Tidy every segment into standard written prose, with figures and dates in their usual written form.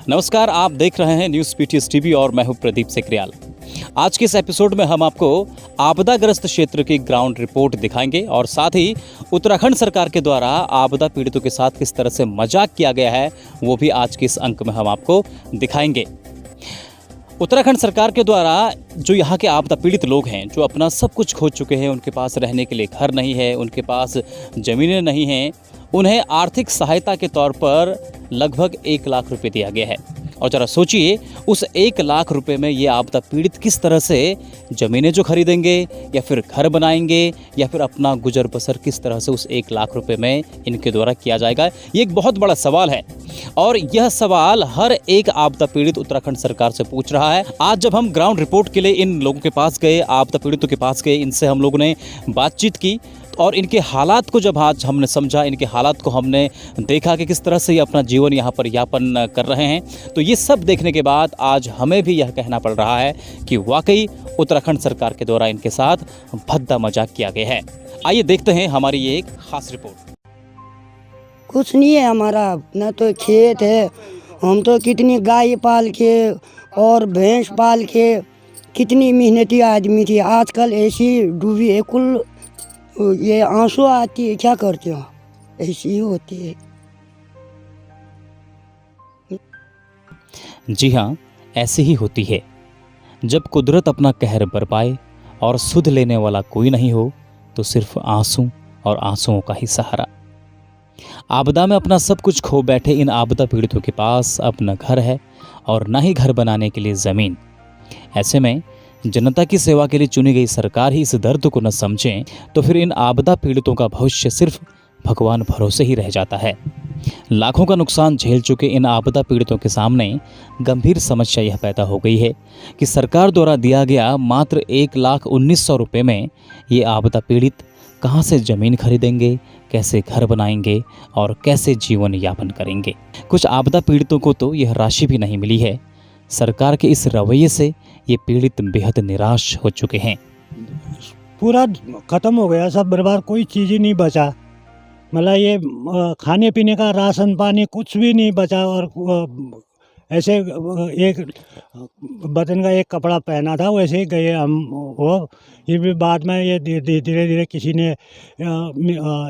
नमस्कार, आप देख रहे हैं न्यूज़ पीटीएस टीवी और मैं हूं प्रदीप सेक्रियाल। आज के इस एपिसोड में हम आपको आपदाग्रस्त क्षेत्र की ग्राउंड रिपोर्ट दिखाएंगे और साथ ही उत्तराखंड सरकार के द्वारा आपदा पीड़ितों के साथ किस तरह से मजाक किया गया है वो भी आज के इस अंक में हम आपको दिखाएंगे। उत्तराखंड सरकार के द्वारा जो यहाँ के आपदा पीड़ित लोग हैं, जो अपना सब कुछ खो चुके हैं, उनके पास रहने के लिए घर नहीं है, उनके पास ज़मीनें नहीं हैं, उन्हें आर्थिक सहायता के तौर पर लगभग 1 लाख रुपए दिया गया है। और ज़रा सोचिए, उस 1 लाख रुपए में ये आपदा पीड़ित किस तरह से ज़मीनें जो खरीदेंगे या फिर घर बनाएंगे या फिर अपना गुजर बसर किस तरह से उस 1 लाख रुपए में इनके द्वारा किया जाएगा, ये एक बहुत बड़ा सवाल है। और यह सवाल हर एक आपदा पीड़ित उत्तराखंड सरकार से पूछ रहा है। आज जब हम ग्राउंड रिपोर्ट के लिए इन लोगों के पास गए, आपदा पीड़ितों के पास गए, इनसे हम लोगों ने बातचीत की और इनके हालात को जब आज हमने समझा, इनके हालात को हमने देखा कि किस तरह से ये अपना जीवन यहाँ पर यापन कर रहे हैं, तो ये सब देखने के बाद आज हमें भी यह कहना पड़ रहा है कि वाकई उत्तराखंड सरकार के द्वारा इनके साथ भद्दा मजाक किया गया है। आइए देखते हैं हमारी ये एक खास रिपोर्ट। कुछ नहीं है हमारा, ना तो खेत है। हम तो कितनी गाय पाल के और भैंस पाल के कितनी मेहनती आदमी थी, आजकल ऐसी डूबी है, कुल ये आंसू आती है, क्या करते हो, ऐसी ही होती है। जी हाँ, ऐसी ही होती है। जब कुदरत अपना कहर बरपाए और सुध लेने वाला कोई नहीं हो तो सिर्फ आंसू और आंसुओं का ही सहारा। आपदा में अपना सब कुछ खो बैठे इन आपदा पीड़ितों के पास अपना घर है और न ही घर बनाने के लिए ज़मीन। ऐसे में जनता की सेवा के लिए चुनी गई सरकार ही इस दर्द को न समझें तो फिर इन आपदा पीड़ितों का भविष्य सिर्फ भगवान भरोसे ही रह जाता है। लाखों का नुकसान झेल चुके इन आपदा पीड़ितों के सामने गंभीर समस्या यह पैदा हो गई है कि सरकार द्वारा दिया गया मात्र 1,19,00,000 रुपये में ये आपदा पीड़ित कहाँ से ज़मीन खरीदेंगे, कैसे घर बनाएंगे और कैसे जीवन यापन करेंगे। कुछ आपदा पीड़ितों को तो यह राशि भी नहीं मिली है। सरकार के इस रवैये से ये पीड़ित बेहद निराश हो चुके हैं। पूरा ख़त्म हो गया, सब बर्बाद, कोई चीज़ ही नहीं बचा। मतलब ये खाने पीने का राशन पानी कुछ भी नहीं बचा। और ऐसे एक बदन का एक कपड़ा पहना था, वैसे ही गए हम। वो ये भी बाद में ये धीरे धीरे किसी ने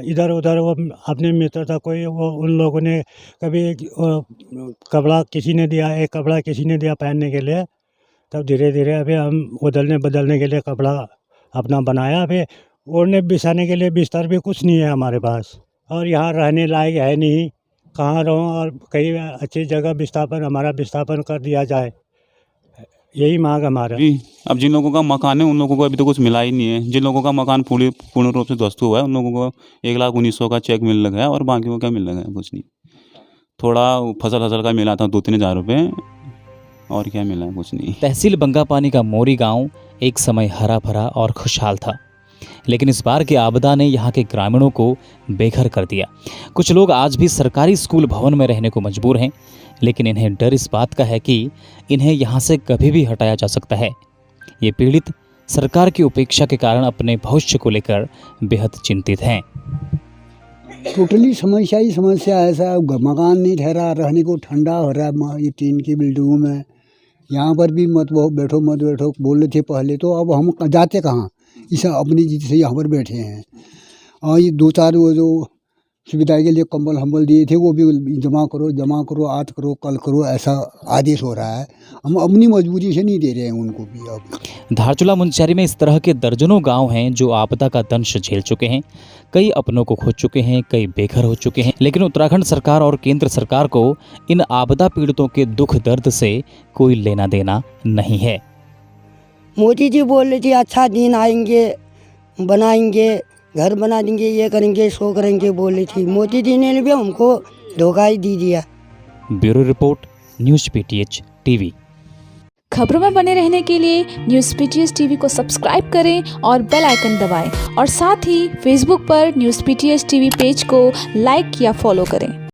इधर उधर वो अपने मित्र था कोई, वो उन लोगों ने कभी कपड़ा किसी ने दिया, एक कपड़ा किसी ने दिया पहनने के लिए। तब धीरे धीरे अभी हम बदलने के लिए कपड़ा अपना बनाया। अभी ओढ़ने बिछाने के लिए बिस्तर भी कुछ नहीं है हमारे पास, और यहाँ रहने लायक है नहीं, कहाँ रहूँ। और कहीं अच्छी जगह हमारा विस्थापन कर दिया जाए, यही मांग हमारा। अब जिन लोगों का मकान है उन लोगों को अभी तो कुछ मिला ही नहीं है। जिन लोगों का मकान पूर्ण रूप से ध्वस्त हुआ है उन लोगों को 1,19,00,000 का चेक मिल लगा है और बाकी को क्या मिल लगा है, कुछ नहीं। थोड़ा फसल का मिला था 2-3 हज़ार रुपये, और क्या मिला है, कुछ नहीं। तहसील बंगापानी का मोरी गांव एक समय हरा भरा और खुशहाल था, लेकिन इस बार की आपदा ने यहाँ के ग्रामीणों को बेघर कर दिया। कुछ लोग आज भी सरकारी स्कूल भवन में रहने को मजबूर हैं, लेकिन इन्हें डर इस बात का है कि इन्हें यहाँ से कभी भी हटाया जा सकता है। ये पीड़ित सरकार की उपेक्षा के कारण अपने भविष्य को लेकर बेहद चिंतित हैं। टोटली समस्या ऐसा, मकान नहीं ठहरा, रहने को ठंडा हो रहा है ये टीन की बिल्डिंगों में। यहाँ पर भी मत बैठो बोल रहे थे पहले तो, अब हम जाते कहाँ, इसे अपनी जिद से यहाँ पर बैठे हैं। और ये 2-4 वो जो सुविधा के लिए कंबल दिए थे वो भी जमा करो, आज करो, कल करो, ऐसा आदेश हो रहा है। हम अपनी मजबूरी से नहीं दे रहे हैं उनको भी। अब धारचूला मुंशियारी में इस तरह के दर्जनों गांव हैं जो आपदा का दंश झेल चुके हैं। कई अपनों को खो चुके हैं, कई बेघर हो चुके हैं, लेकिन उत्तराखंड सरकार और केंद्र सरकार को इन आपदा पीड़ितों के दुख दर्द से कोई लेना देना नहीं है। मोदी जी बोल रहे थे अच्छा दिन आएंगे, बनाएंगे, घर बना देंगे, ये करेंगे, सो करेंगे बोल रही थी। मोदी जी ने भी हमको धोखा ही दी दिया। Bureau report, news PTH TV. खबरों में बने रहने के लिए न्यूज़ पीटीएस टीवी को सब्सक्राइब करें और बेल आइकन दबाएं, और साथ ही फेसबुक पर न्यूज़ पीटीएस टीवी पेज को लाइक या फॉलो करें।